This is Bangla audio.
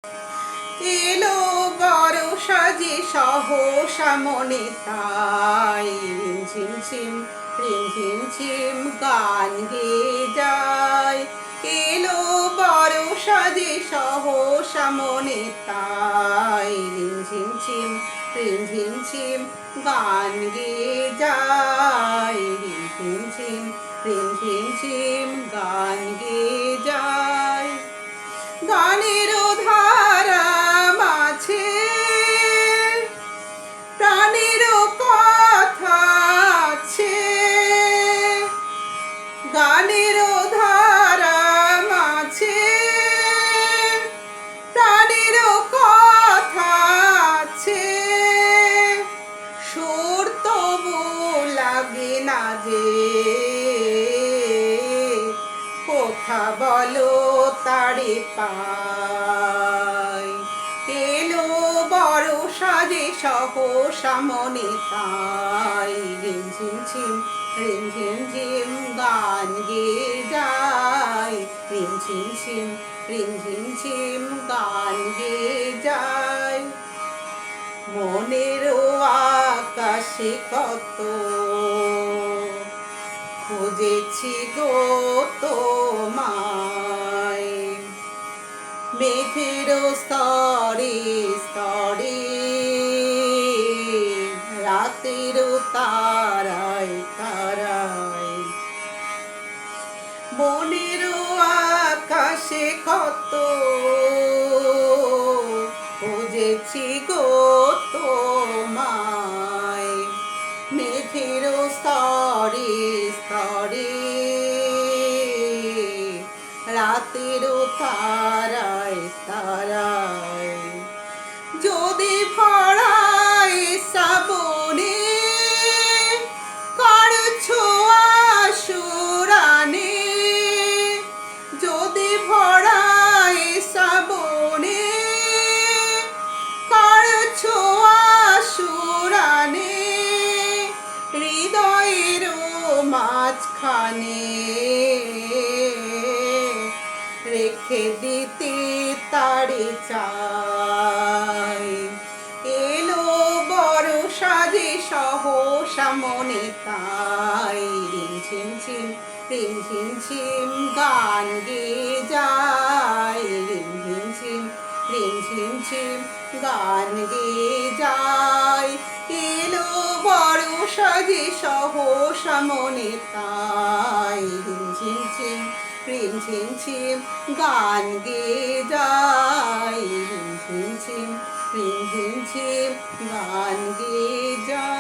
এলো বড় সাজে সহসা মনে তাই রিমঝিম ঝিম রিমঝিম ঝিম গান গেয়ে যায়। এলো বড় সাজে সহসা মনে তাই রিমঝিম ঝিম রিমঝিম ঝিম গান গেয়ে যায়। রিমঝিম ঝিম রিমঝিম ঝিম গান গেয়ে যায়। গানেরও ধারা মাঝে প্রাণেরও কথা আছে। গানেরও ধারা মাঝে প্রাণেরও কথা আছে। সুর তবু লাগে না যে কথা বলো তারে পাই। এলো বড় সাজে সহসা মনে তাই রিমঝিম ঝিম রিমঝিম ঝিম গান গেয়ে যায়। রিমঝিম ঝিম রিমঝিম ঝিম গান গেয়ে যায়। মনেরও আকাশে কত খুঁজেছি গো তোমায়। মেঘেরও স্তরে স্তরে রাতেরও তারায় তারায়। মনেরও আকাশে কত খুঁজেছি গো তোমায়। মেঘেরও স্তরে স্তরে রাতেরও তারায় তারায়। যদি ভরায় শ্রাবণে কার ছোঁয়া সুরানে। যদি ভরায় শ্রাবণে কার ছোঁয়া সুরানে। হৃদয়েরও মাঝখানে রেখে দিতে তারে চাই। এলো বড় সাজে সহসা মনে তাই রিমঝিম ঝিম রিমঝিম ঝিম গান গেয়ে যায়। রিমঝিম ঝিম রিমঝিম ঝিম গান গেয়ে যায়। এলো বড় সাজে সহসা মনে তাই রিমঝিম ঝিম রিমঝিম ঝিম গান গেয়ে যায়। রিমঝিম ঝিম রিমঝিম ঝিম গান গেয়ে যায়।